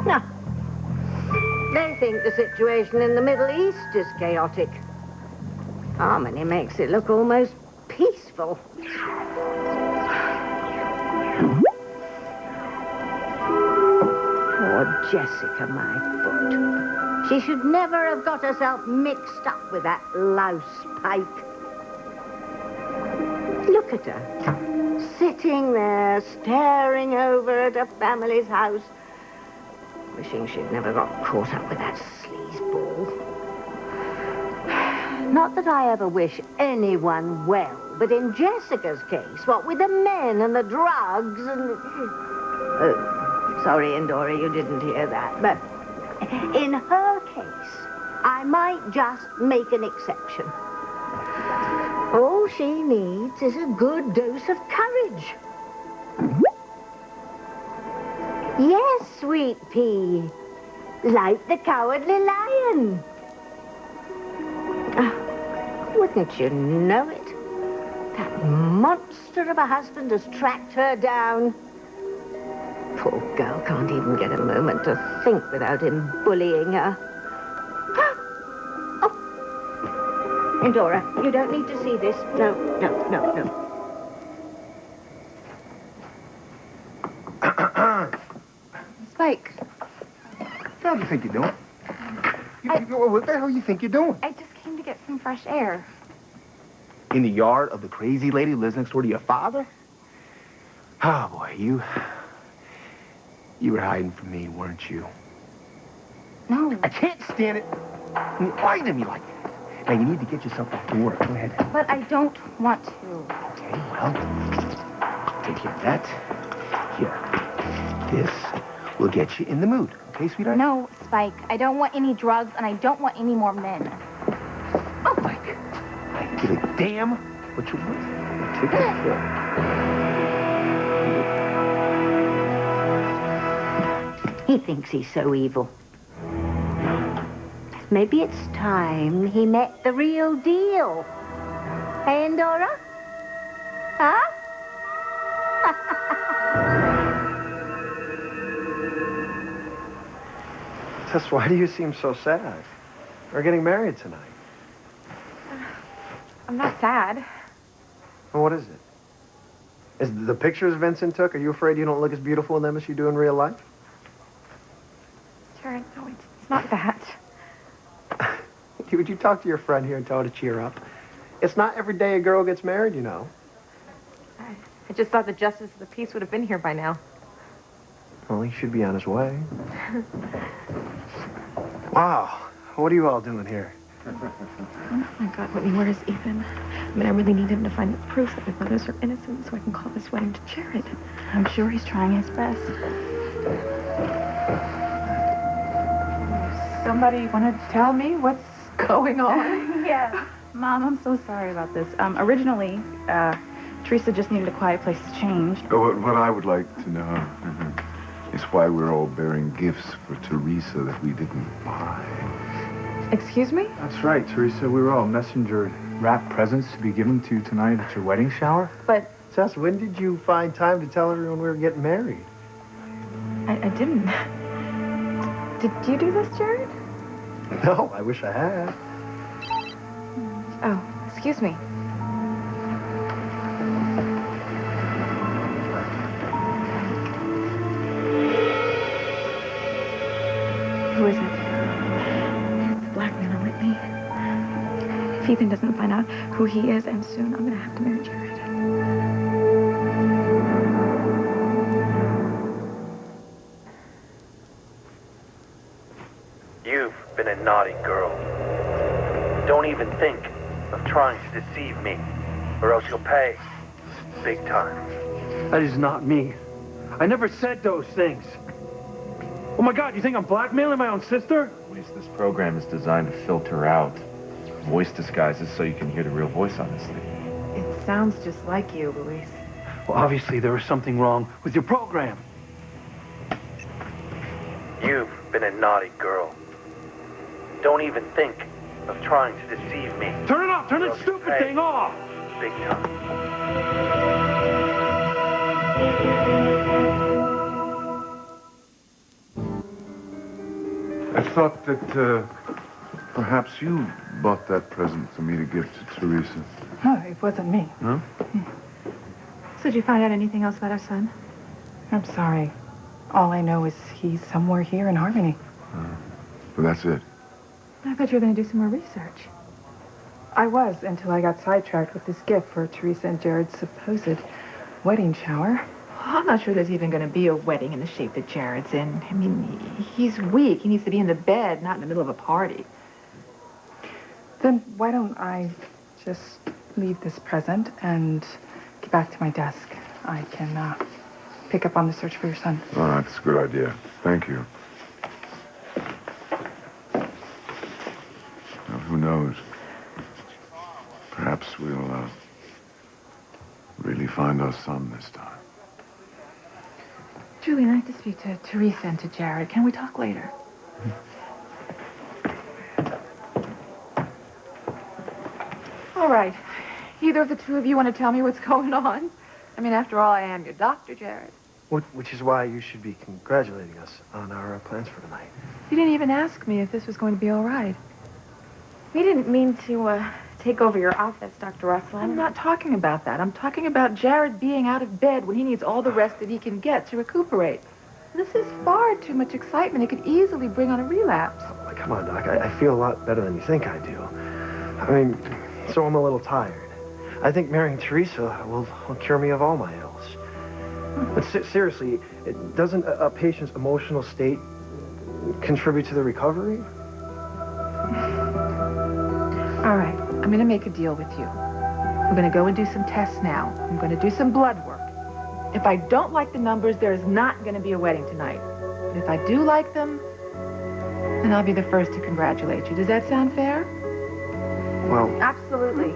No. They think the situation in the Middle East is chaotic. Harmony makes it look almost peaceful. Poor Jessica, my foot. She should never have got herself mixed up with that louse Pike. Look at her, sitting there, staring over at her family's house, wishing she'd never got caught up with that sleazeball. Not that I ever wish anyone well, but in Jessica's case, what with the men and the drugs and... Oh, sorry, Indora, you didn't hear that, but in her case, I might just make an exception. All she needs is a good dose of courage. Yes, sweet pea. Like the Cowardly Lion. Wouldn't you know it? That monster of a husband has tracked her down. Poor girl can't even get a moment to think without him bullying her. Oh. Indora, you don't need to see this. No. Spike. What do you think you're doing? What the hell do you think you're doing? I just came to get some fresh air. In the yard of the crazy lady who lives next door to your father? Oh, boy, you were hiding from me, weren't you? No. I can't stand it. You lying to me like that. Now, you need to get yourself back to work. Go ahead. But I don't want to. Okay, well, take care of that. Here. This will get you in the mood. Okay, sweetheart? No, Spike. I don't want any drugs, and I don't want any more men. Oh, Mike. I give a damn what you want. Take it slow. He thinks he's so evil. Maybe it's time he met the real deal. Hey, Indora? Huh? Tess, why do you seem so sad? We're getting married tonight. I'm not sad. Well, what is it? Is the pictures Vincent took, are you afraid you don't look as beautiful in them as you do in real life? Jared, no, it's not that. Would you talk to your friend here and tell her to cheer up? It's not every day a girl gets married, you know. I just thought the justice of the peace would have been here by now. Well, he should be on his way. Wow. What are you all doing here? Oh, my God, Whitney, where is Ethan? I mean, I really need him to find the proof that my brothers are innocent so I can call this wedding to Jared. I'm sure he's trying his best. Somebody want to tell me what's going on? Yeah. Mom, I'm so sorry about this. Originally, Teresa just needed a quiet place to change. What I would like to know is why we're all bearing gifts for Teresa that we didn't buy. Excuse me? That's right, Teresa. We were all messenger wrapped presents to be given to you tonight at your wedding shower. But Tess, when did you find time to tell everyone we were getting married? I didn't. Did you do this, Jared? No, I wish I had. Oh, excuse me. Who is it? It's the blackmailer, Whitney. If Ethan doesn't find out who he is, and soon I'm gonna have to marry Jared. You've been a naughty girl. Don't even think of trying to deceive me, or else you'll pay big time. That is not me. I never said those things. Oh my God, you think I'm blackmailing my own sister? Luis, this program is designed to filter out voice disguises so you can hear the real voice on this thing. It sounds just like you, Luis. Well, obviously there was something wrong with your program. You've been a naughty girl. Don't even think of trying to deceive me. Turn it off! Turn that stupid thing off! Big time. I thought that perhaps you bought that present for me to give to Teresa. No, it wasn't me. No? So did you find out anything else about our son? I'm sorry. All I know is he's somewhere here in Harmony. Well, that's it. I thought you were going to do some more research. I was, until I got sidetracked with this gift for Teresa and Jared's supposed wedding shower. I'm not sure there's even going to be a wedding in the shape that Jared's in. I mean, he's weak. He needs to be in the bed, not in the middle of a party. Then why don't I just leave this present and get back to my desk? I can pick up on the search for your son. All right, that's a good idea. Thank you. Now, who knows? Perhaps we'll really find our son this time. Julian, I have to speak to Teresa and to Jared. Can we talk later? All right. Either of the two of you want to tell me what's going on? I mean, after all, I am your doctor, Jared. Which is why you should be congratulating us on our plans for tonight. You didn't even ask me if this was going to be all right. We didn't mean to take over your office, Dr. Russell. I'm not talking about that. I'm talking about Jared being out of bed when he needs all the rest that he can get to recuperate. This is far too much excitement. It could easily bring on a relapse. Oh, come on, Doc. I feel a lot better than you think I do. I mean, so I'm a little tired. I think marrying Teresa will cure me of all my ills. But seriously, doesn't a patient's emotional state contribute to the recovery? All right, I'm going to make a deal with you. We're going to go and do some tests now. I'm going to do some blood work. If I don't like the numbers, there is not going to be a wedding tonight. But if I do like them, then I'll be the first to congratulate you. Does that sound fair? Well, Absolutely.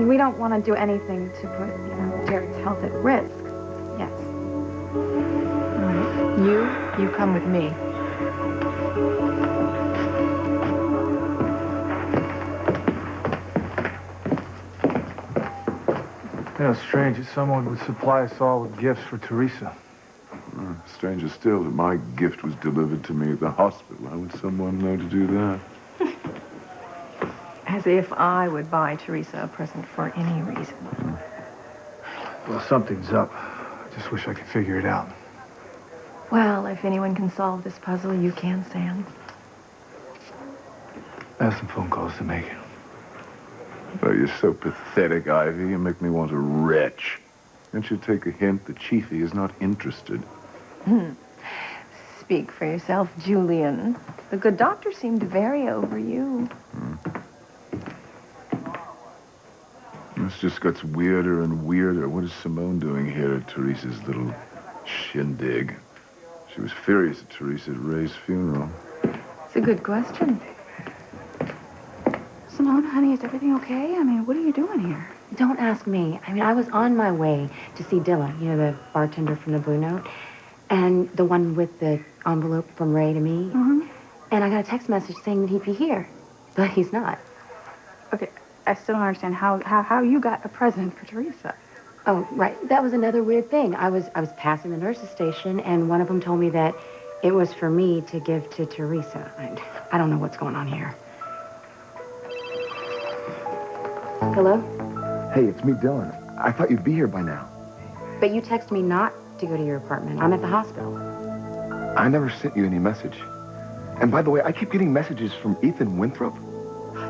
We don't want to do anything to put, Jared's health at risk. Yes. All right. You come with me. You know, strange that someone would supply us all with gifts for Teresa. Stranger still that my gift was delivered to me at the hospital. How would someone know to do that? As if I would buy Teresa a present for any reason. Well, something's up. I just wish I could figure it out. Well, if anyone can solve this puzzle, you can, Sam. I have some phone calls to make. Oh, you're so pathetic, Ivy. You make me want to retch. Can't you take a hint? The Chiefy is not interested. Speak for yourself, Julian. The good doctor seemed very over you. This just gets weirder and weirder. What is Simone doing here at Teresa's little shindig? She was furious at Teresa at Ray's funeral. It's a good question. Simone, honey, is everything okay? I mean, what are you doing here? Don't ask me. I mean, I was on my way to see Dilla, the bartender from the Blue Note, and the one with the envelope from Ray to me. Mm-hmm. And I got a text message saying that he'd be here, but he's not. Okay, I still don't understand how you got a present for Teresa. Oh, right. That was another weird thing. I was passing the nurse's station, and one of them told me that it was for me to give to Teresa. I don't know what's going on here. Hello? Hey, it's me, Dylan. I thought you'd be here by now. But you texted me not to go to your apartment. I'm at the hospital. I never sent you any message. And by the way, I keep getting messages from Ethan Winthrop.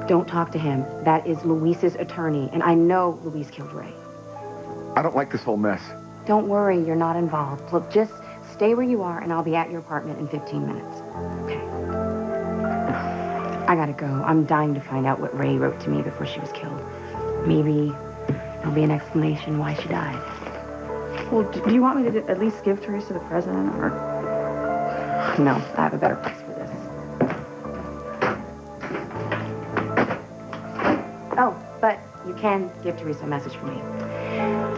Don't talk to him. That is Luis's attorney, and I know Luis killed Ray. I don't like this whole mess. Don't worry, you're not involved. Look, just stay where you are, and I'll be at your apartment in 15 minutes. Okay. I gotta go. I'm dying to find out what Ray wrote to me before she was killed. Maybe there'll be an explanation why she died. Well, do you want me to at least give Teresa the present, or? No, I have a better place for this. Oh, but you can give Teresa a message from me.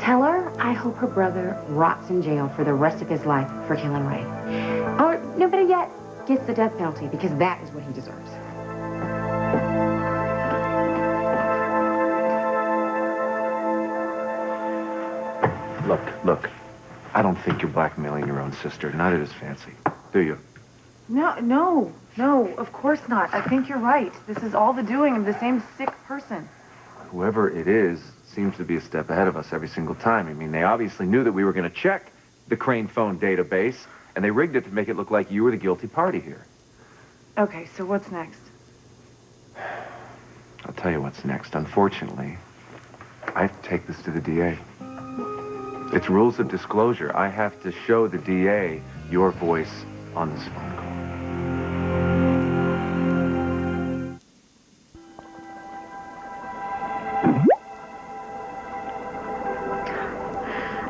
Tell her I hope her brother rots in jail for the rest of his life for killing Ray. Or, no, better yet, gets the death penalty, because that is what he deserves. Look. I don't think you're blackmailing your own sister. Neither does Fancy. Do you? No, of course not. I think you're right. This is all the doing of the same sick person. Whoever it is seems to be a step ahead of us every single time. I mean, they obviously knew that we were going to check the Crane phone database, and they rigged it to make it look like you were the guilty party here. Okay, so what's next? I'll tell you what's next. Unfortunately, I have to take this to the DA. It's rules of disclosure. I have to show the DA your voice on this phone call.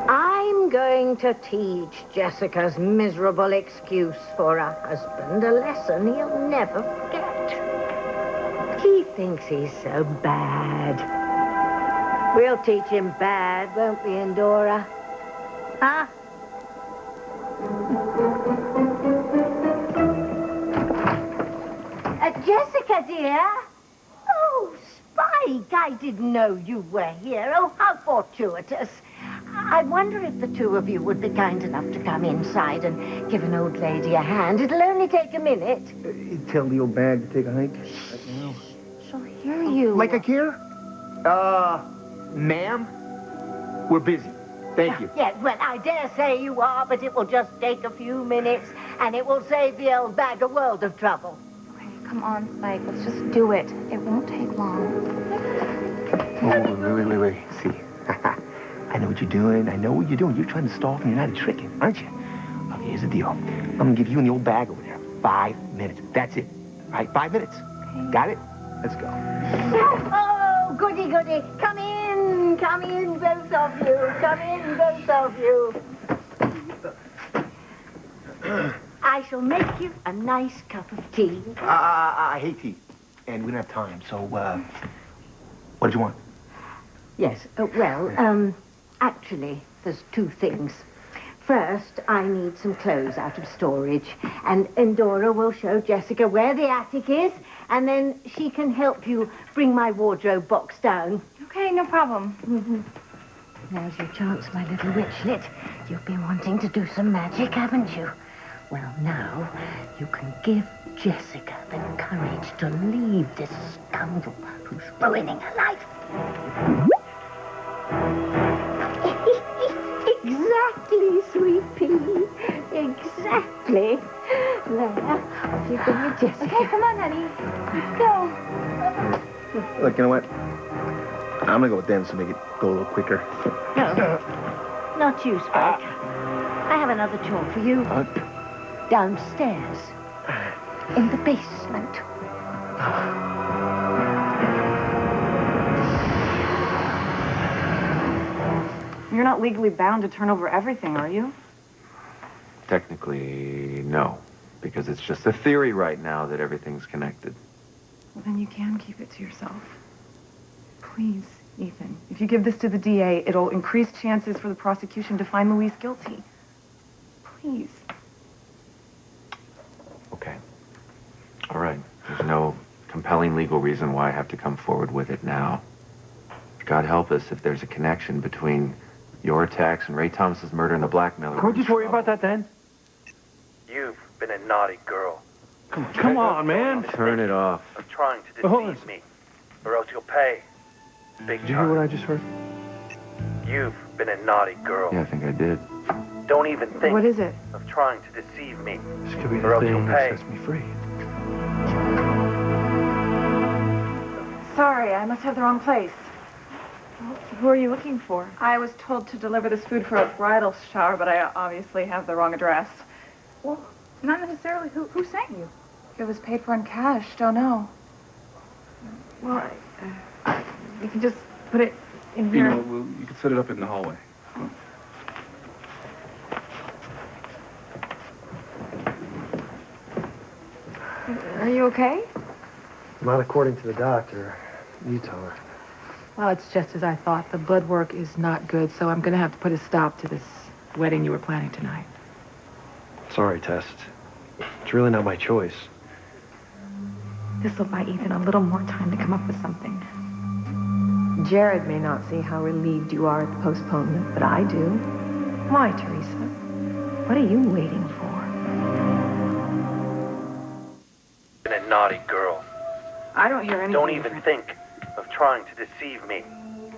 I'm going to teach Jessica's miserable excuse for her husband a lesson he'll never forget. He thinks he's so bad. We'll teach him bad, won't we, Endora? Huh? Jessica, dear? Oh, Spike, I didn't know you were here. Oh, how fortuitous. I wonder if the two of you would be kind enough to come inside and give an old lady a hand. It'll only take a minute. Tell the old bag to take a hike. She'll hear you. Like I care? Ma'am? We're busy. Thank you. Yes, well, I dare say you are, but it will just take a few minutes, and it will save the old bag a world of trouble. Okay, come on, Spike. Let's just do it. It won't take long. Oh, wait. See, I know what you're doing. I know what you're doing. You're trying to stalk me. You're not tricking, aren't you? Okay, here's the deal. I'm going to give you and the old bag over there 5 minutes. That's it. All right, 5 minutes. Okay. Got it? Let's go. Oh, goody. Come in, both of you. Come in, both of you. I shall make you a nice cup of tea. I hate tea, and we don't have time, so, what did you want? Yes, actually, there's two things. First, I need some clothes out of storage, and Endora will show Jessica where the attic is, and then she can help you bring my wardrobe box down. Okay, no problem. Now's your chance, my little witchlet. You've been wanting to do some magic, haven't you? Well, now you can give Jessica the courage to leave this scoundrel who's ruining her life. Exactly, sweet pea. Exactly. There. You go with Jessica. Okay, come on, honey. Let's go. Look, you know what? I'm going to go with them so make it go a little quicker. No, not you, Spike. I have another chore for you. Downstairs. In the basement. You're not legally bound to turn over everything, are you? Technically, no. Because it's just a theory right now that everything's connected. Well, then you can keep it to yourself. Please, Ethan. If you give this to the DA, it'll increase chances for the prosecution to find Louise guilty. Please. Okay. All right. There's no compelling legal reason why I have to come forward with it now. God help us if there's a connection between your attacks and Ray Thomas's murder and the blackmailer. Can't you just worry about that then? You've been a naughty girl. Come on, man. Turn it off. Of trying to deceive me, or else you'll pay. Big Did you hear what I just heard? You've been a naughty girl. Yeah, I think I did. Don't even think What is it? of trying to deceive me, This could be or the else thing you'll that pay. sets me free. Sorry, I must have the wrong place. Who are you looking for? I was told to deliver this food for a bridal shower, but I obviously have the wrong address. Well, not necessarily. Who sent you? It was paid for in cash. Don't know. Well, you can just put it in here. You can set it up in the hallway. Are you okay? Not according to the doctor. You tell her. Well, it's just as I thought. The blood work is not good, so I'm going to have to put a stop to this wedding you were planning tonight. Sorry, Tess. It's really not my choice. This will buy Ethan a little more time to come up with something. Jared may not see how relieved you are at the postponement, but I do. Why, Teresa? What are you waiting for? naughty girl. I don't hear anything. Don't even think of trying to deceive me,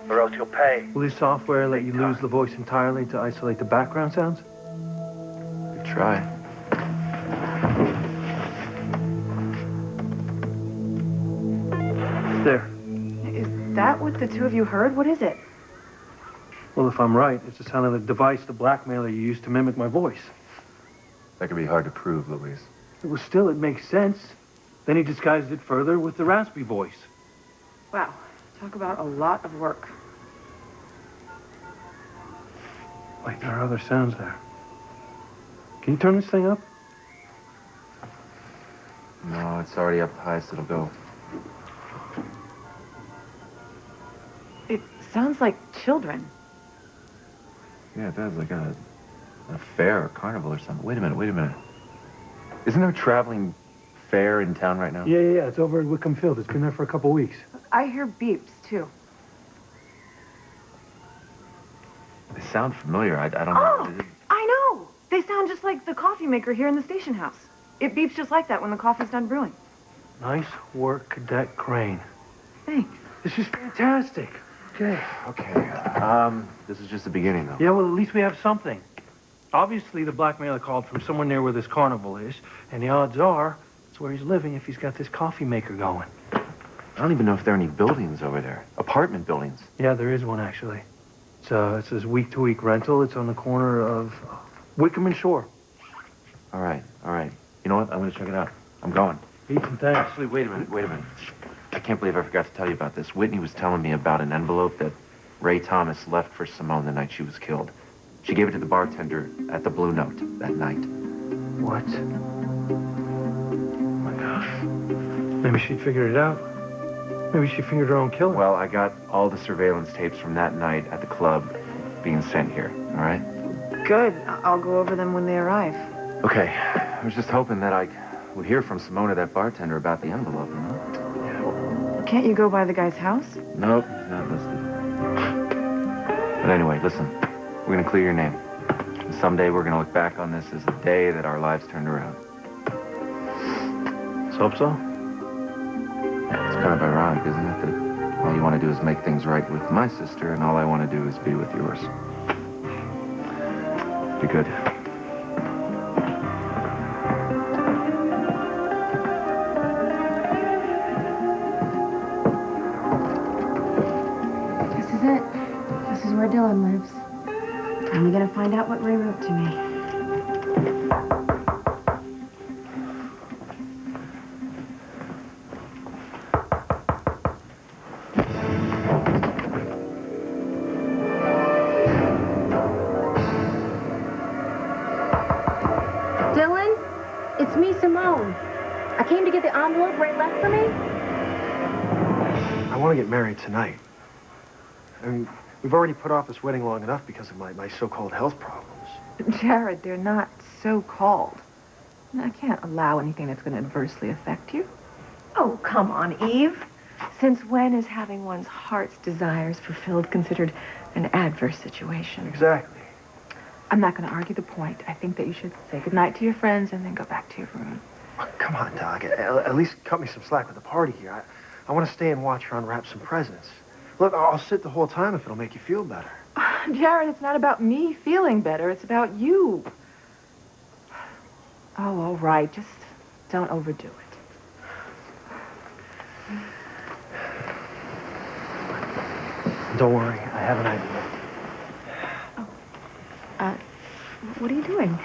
or else you'll pay. Will this software let you lose the voice entirely to isolate the background sounds? Good try. There. Is that what the two of you heard? What is it? Well, if I'm right, it's the sound of the device the blackmailer used to mimic my voice. That could be hard to prove, Louise. It makes sense. Then he disguised it further with the raspy voice. Wow. Talk about a lot of work. Wait, there are other sounds there. Can you turn this thing up? No, it's already up the highest it'll go. It sounds like children. Yeah, it does, like a fair or carnival or something. Wait a minute. Isn't there a traveling fair in town right now? Yeah. It's over at Wickham Field. It's been there for a couple weeks. I hear beeps, too. They sound familiar. I don't know. Oh, I know! They sound just like the coffee maker here in the station house. It beeps just like that when the coffee's done brewing. Nice work, Cadet Crane. Thanks. This is fantastic. Okay. This is just the beginning, though. Yeah, well, at least we have something. Obviously, the blackmailer called from somewhere near where this carnival is, and the odds are it's where he's living if he's got this coffee maker going. I don't even know if there are any buildings over there. Apartment buildings. Yeah, there is one, actually. It says week-to-week rental. It's on the corner of Wickham and Shore. All right. You know what? I'm going to check it out. I'm going. Ethan, thanks. Actually, wait a minute. I can't believe I forgot to tell you about this. Whitney was telling me about an envelope that Ray Thomas left for Simone the night she was killed. She gave it to the bartender at the Blue Note that night. What? Oh, my gosh. Maybe she'd figured it out. Maybe she fingered her own killer. Well, I got all the surveillance tapes from that night at the club being sent here, all right? Good. I'll go over them when they arrive. Okay. I was just hoping that I would hear from Simone or that bartender about the envelope, you know? Can't you go by the guy's house? Nope, he's not listed. But anyway, listen. We're gonna clear your name. And someday we're gonna look back on this as the day that our lives turned around. Let's hope so. It's kind of ironic, isn't it, that all you want to do is make things right with my sister, and all I want to do is be with yours. Be good. This is it. This is where Dylan lives. I'm gonna find out what Ray wrote to me. Dylan, it's me, Simone. I came to get the envelope Ray left for me. I want to get married tonight. I mean, we've already put off this wedding long enough because of my so-called health problems. Jared, they're not so-called. I can't allow anything that's going to adversely affect you. Oh, come on, Eve. Since when is having one's heart's desires fulfilled considered an adverse situation? Exactly. I'm not going to argue the point. I think that you should say goodnight to your friends and then go back to your room. Oh, come on, Doc. At least cut me some slack with the party here. I want to stay and watch her unwrap some presents. Look, I'll sit the whole time if it'll make you feel better. Jared, it's not about me feeling better. It's about you. Oh, all right. Just don't overdo it. Don't worry. I have an idea. What are you doing?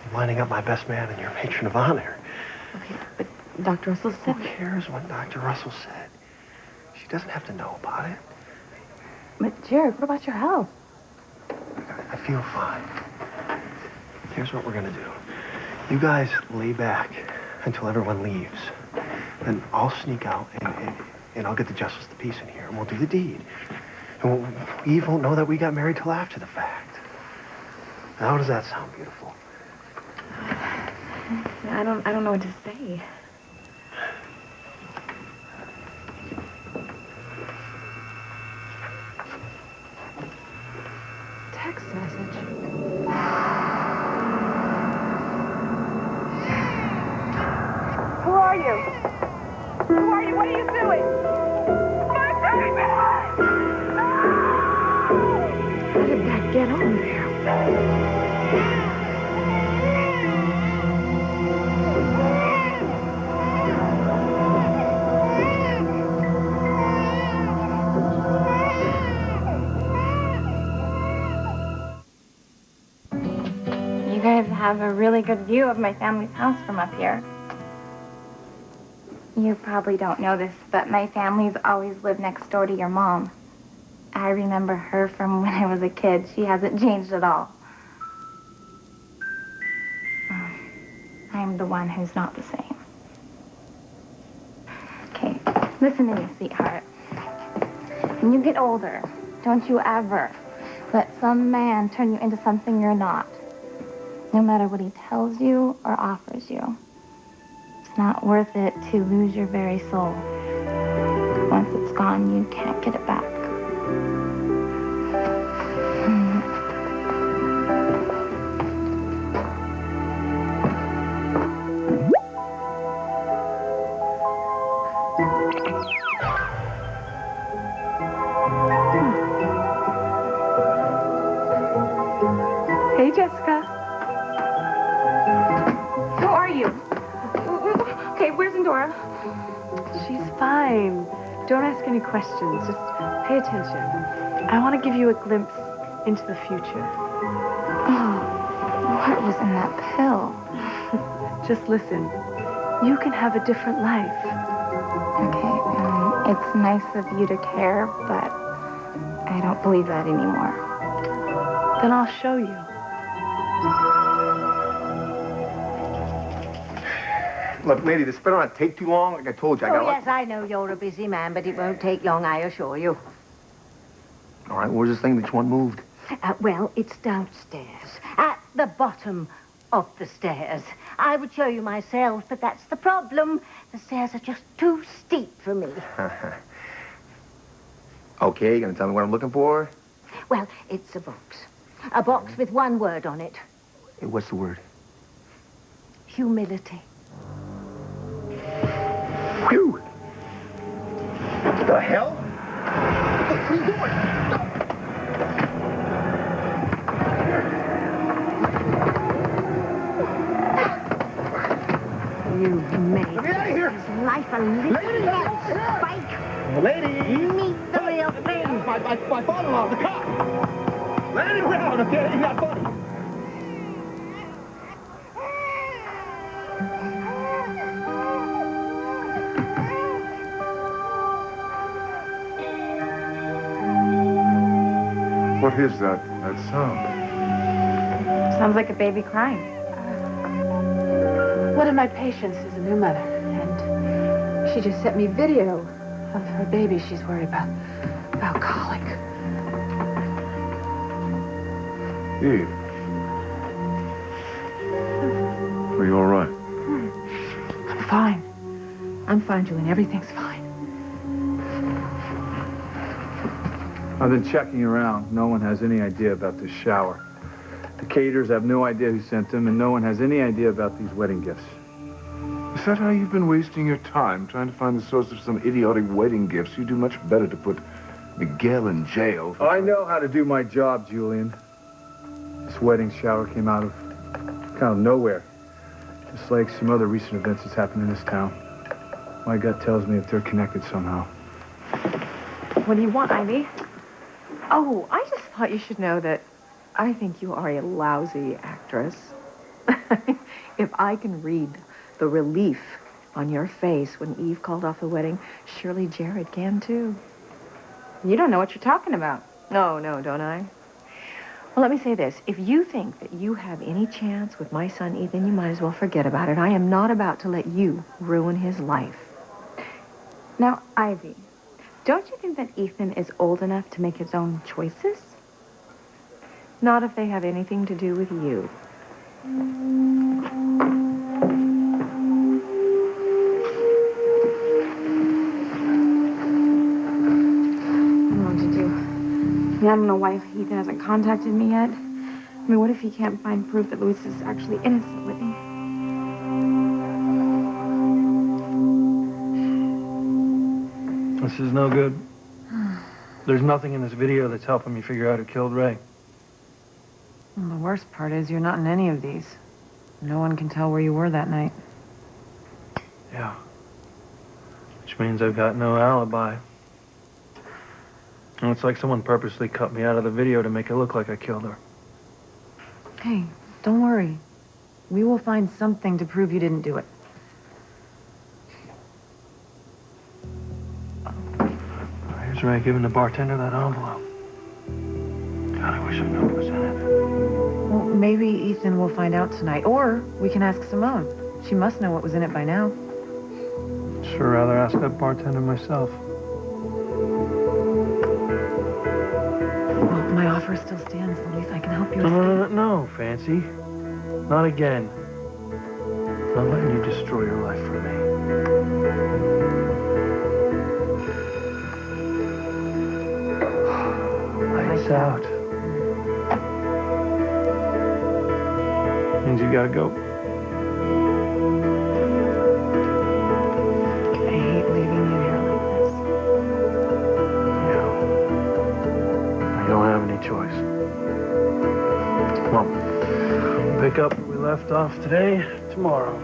I'm lining up my best man and your matron of honor. Okay, but Dr. Russell said... Who cares what Dr. Russell said? She doesn't have to know about it. But, Jared, what about your health? I feel fine. Here's what we're gonna do. You guys lay back until everyone leaves. Then I'll sneak out and I'll get the justice of the peace in here and we'll do the deed. And Eve won't know that we got married till after the fact. Now, how does that sound, beautiful? I don't know what to say. Text message. Who are you? Who are you? What are you doing? My baby! How did that get on there? You guys have a really good view of my family's house from up here. You probably don't know this, but my family's always lived next door to your mom. I remember her from when I was a kid. She hasn't changed at all. I'm the one who's not the same. Okay, listen to me, sweetheart. When you get older, don't you ever let some man turn you into something you're not. No matter what he tells you or offers you. It's not worth it to lose your very soul. Once it's gone, you can't get it back. Hey, Jessica. Who are you? Okay, where's Endora? She's fine. Don't ask any questions. Just pay attention. I want to give you a glimpse into the future. Oh, what was in that pill? Just listen. You can have a different life. Okay, it's nice of you to care, but I don't believe that anymore. Then I'll show you. Look, lady, this better not take too long. Like I told you, I got... Oh, yes, I know you're a busy man, but it won't take long, I assure you. All right, where's this thing that you want moved? Well, it's downstairs, at the bottom of the stairs. I would show you myself, but that's the problem. The stairs are just too steep for me. Okay, you gonna tell me what I'm looking for? Well, it's a box. A box with one word on it. Hey, what's the word? Humility. Phew! What the hell? What are you doing? You made Get out of here! his life a little spike. Lady! Meet the real thing. My father-in-law, the cop! Land him around, okay? He's not funny. What is that sound? Sounds like a baby crying. One of my patients is a new mother, and she just sent me video of her baby she's worried about colic. Eve. Are you all right? I'm fine. I'm fine, Julian. Everything's fine. I've been checking around. No one has any idea about this shower. The caterers have no idea who sent them, and no one has any idea about these wedding gifts. Is that how you've been wasting your time, trying to find the source of some idiotic wedding gifts? You do much better to put Miguel in jail. I know how to do my job, Julian. This wedding shower came out of kind of nowhere. Just like some other recent events that's happened in this town. My gut tells me that they're connected somehow. What do you want, Ivy? Oh, I just thought you should know that I think you are a lousy actress. If I can read the relief on your face when Eve called off the wedding, surely Jared can too. You don't know what you're talking about. No, don't I? Well, let me say this. If you think that you have any chance with my son, Ethan, you might as well forget about it. I am not about to let you ruin his life. Now, Ivy, don't you think that Ethan is old enough to make his own choices? Not if they have anything to do with you. I don't know why Ethan hasn't contacted me yet. I mean, what if he can't find proof that Louis is actually innocent, Whitney? This is no good. There's nothing in this video that's helping me figure out who killed Ray. Well, the worst part is you're not in any of these. No one can tell where you were that night. Yeah. Which means I've got no alibi. And it's like someone purposely cut me out of the video to make it look like I killed her. Hey, don't worry. We will find something to prove you didn't do it. Here's Ray giving the bartender that envelope. God, I wish I knew what was in it. Well, maybe Ethan will find out tonight. Or we can ask Simone. She must know what was in it by now. Sure rather ask that bartender myself. Well, my offer still stands, Luis. I can help you. No, Fancy. Not again. I'm not letting you destroy your life for me. Lights out. Means you gotta go. I hate leaving you here like this. Yeah. I don't have any choice. Well, we'll pick up where we left off today, tomorrow.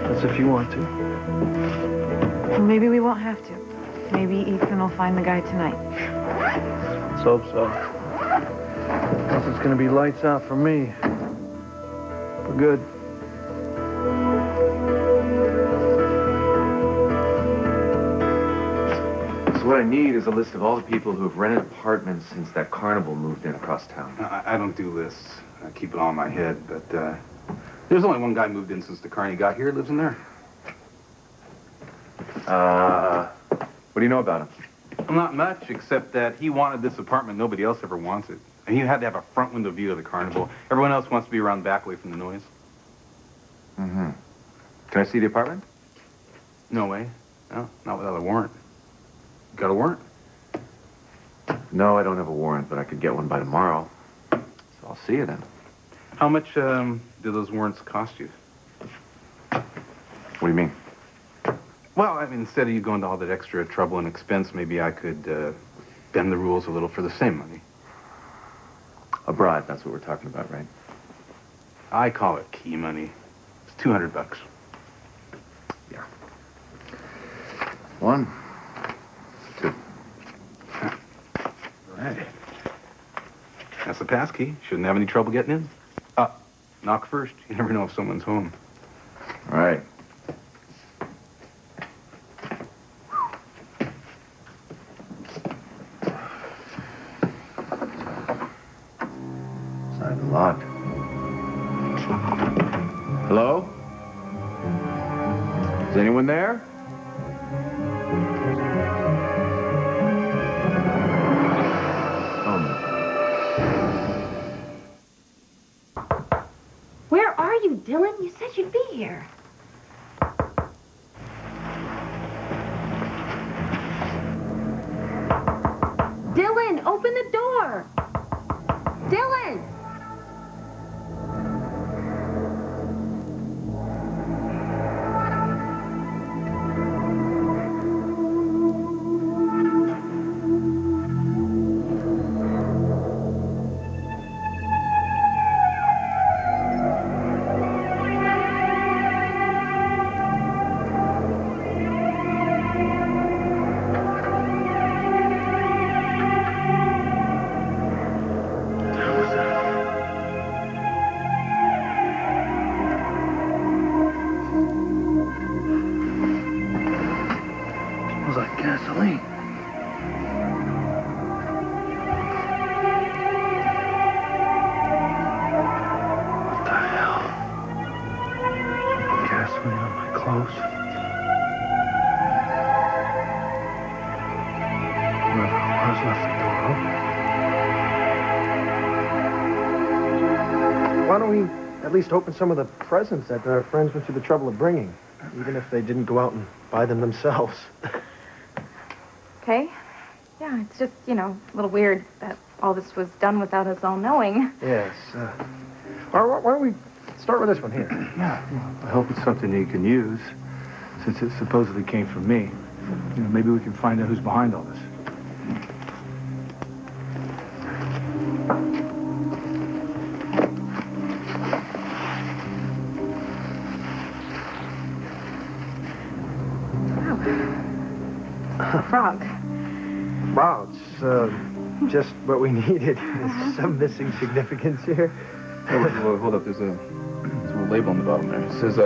That's if you want to. Well, maybe we won't have to. Maybe Ethan will find the guy tonight. Let's hope so. Guess it's gonna be lights out for me. For good. So what I need is a list of all the people who have rented apartments since that carnival moved in across town. I don't do lists. I keep it all in my head, but there's only one guy moved in since the carny got here. Lives in there. What do you know about him? Not much, except that he wanted this apartment. Nobody else ever wants it. And he had to have a front window view of the carnival. Everyone else wants to be around back, away from the noise. Mm-hmm. Can I see the apartment? No way. No, not without a warrant. You got a warrant? No, I don't have a warrant, but I could get one by tomorrow. So I'll see you then. How much do those warrants cost you? What do you mean? Well, I mean, instead of you going to all that extra trouble and expense, maybe I could bend the rules a little for the same money. A bribe, that's what we're talking about, right? I call it key money. It's $200. Yeah. 1, 2. Right. That's the pass key. Shouldn't have any trouble getting in. Knock first. You never know if someone's home. All right. Side the lock. Hello? Is anyone there? Where are you, Dylan? You said you'd be here. Dylan, open the door. Dylan! Gasoline. What the hell? Gasoline on my clothes. Whoever it was left the door open. Why don't we at least open some of the presents that our friends went through the trouble of bringing, even if they didn't go out and buy them themselves? Okay. Yeah, it's just, a little weird that all this was done without us all knowing. Yes. Why don't we start with this one here? Yeah, I hope it's something you can use, since it supposedly came from me. You know, maybe we can find out who's behind all this. Frog. Wow, it's just what we needed. Is some missing significance here? Oh, hold up, there's a little label on the bottom there. It says,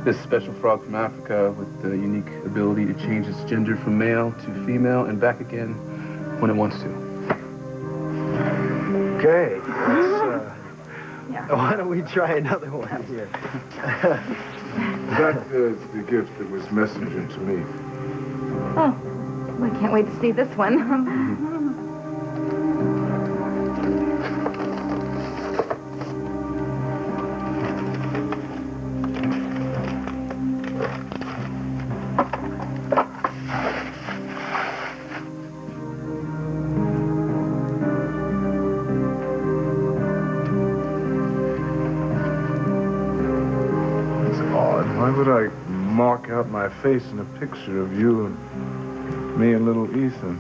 this special frog from Africa with the unique ability to change its gender from male to female and back again when it wants to. Okay, why don't we try another one here? That is the gift that was messengered to me. Oh, I can't wait to see this one. Why would I mark out my face in a picture of you and me and little Ethan?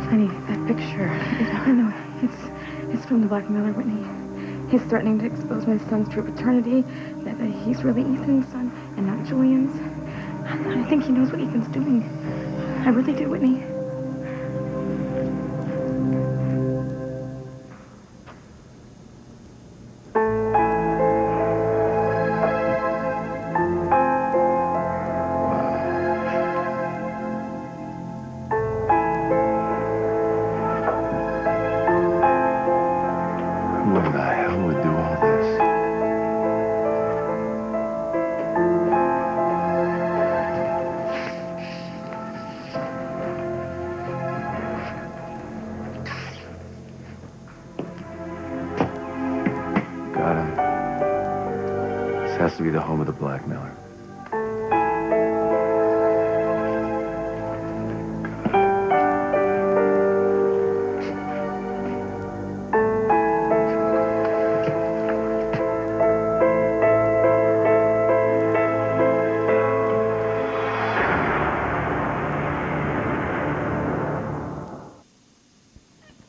Honey, that picture, I know, it's from the blackmailer, Whitney. He's threatening to expose my son's true paternity, that he's really Ethan's son and not Julian's. I think he knows what Ethan's doing. I really do, Whitney. Who in the hell would do all this? Got him. This has to be the home of the blackmailer.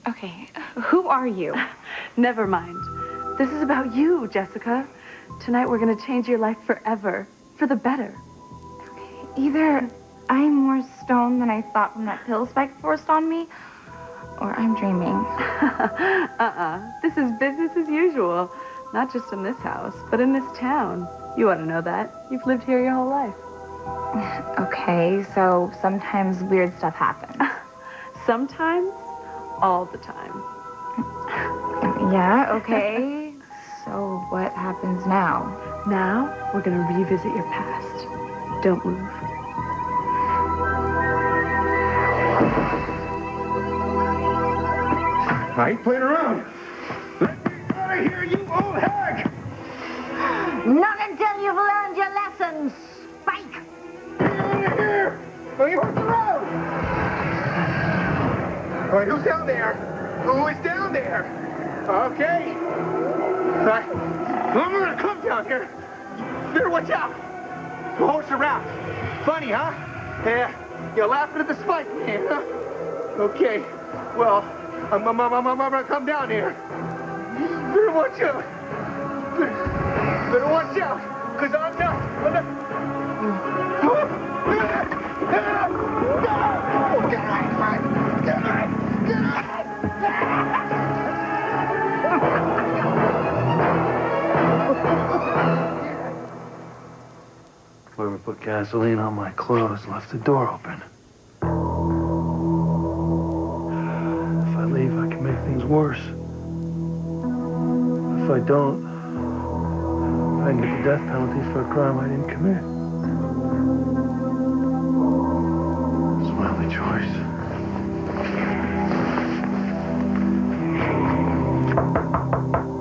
Okay, who are you? Never mind. This is about you, Jessica. Tonight we're going to change your life forever. For the better. Either I'm more stoned than I thought from that pill Spike forced on me, or I'm dreaming. This is business as usual. Not just in this house, but in this town. You ought to know that. You've lived here your whole life. Okay, so sometimes weird stuff happens. Sometimes, all the time. Yeah, okay. So what happens now? Now, we're going to revisit your past. Don't move. I ain't playing around. Let me out of here, you old hag! Not until you've learned your lessons, Spike. Get out of here! Or you hurt the road! All right, who's down there? Who is down there? Okay. I'm gonna come down here. You better watch out. The horse around. Funny, huh? Yeah, you're laughing at the Spike man, huh? Okay. Well, I'm gonna come down here. Better watch out. Better watch out, because I'm not. Whoever put gasoline on my clothes left the door open. If I leave, I can make things worse. If I don't, I can get the death penalty for a crime I didn't commit. It's my only choice.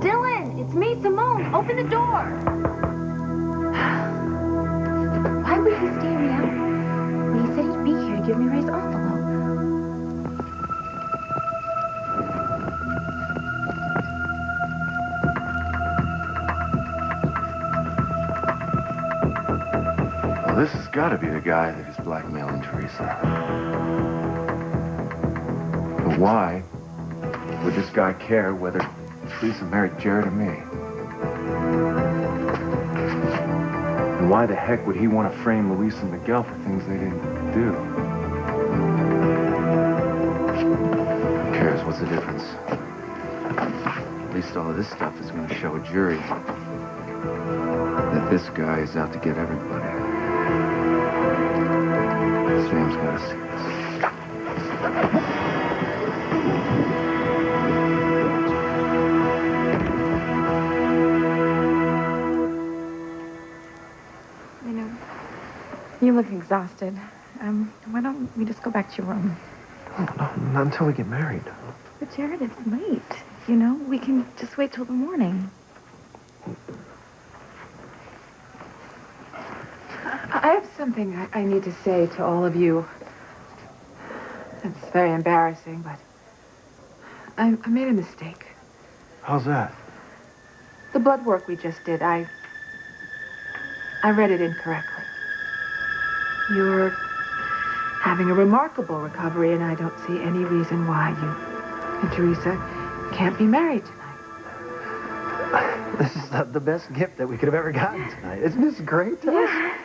Dylan, it's me, Simone. Open the door. Why would he stay me out? When he said he'd be here to give me Ray's envelope. this has got to be the guy that is blackmailing Teresa. But why would this guy care whether Teresa married Jared or me? And why the heck would he want to frame Luis and Miguel for things they didn't do? Who cares? What's the difference? At least all of this stuff is going to show a jury that this guy is out to get everybody. Sam's got to see this. You know, you look exhausted. Why don't we just go back to your room? No, not until we get married. But Jared, it's late. You know, we can just wait till the morning. I have something I need to say to all of you. It's very embarrassing, but I made a mistake. How's that? The blood work we just did, I read it incorrectly. You're having a remarkable recovery, and I don't see any reason why you and Teresa can't be married tonight. This is the best gift that we could have ever gotten tonight. Isn't this great? Yeah.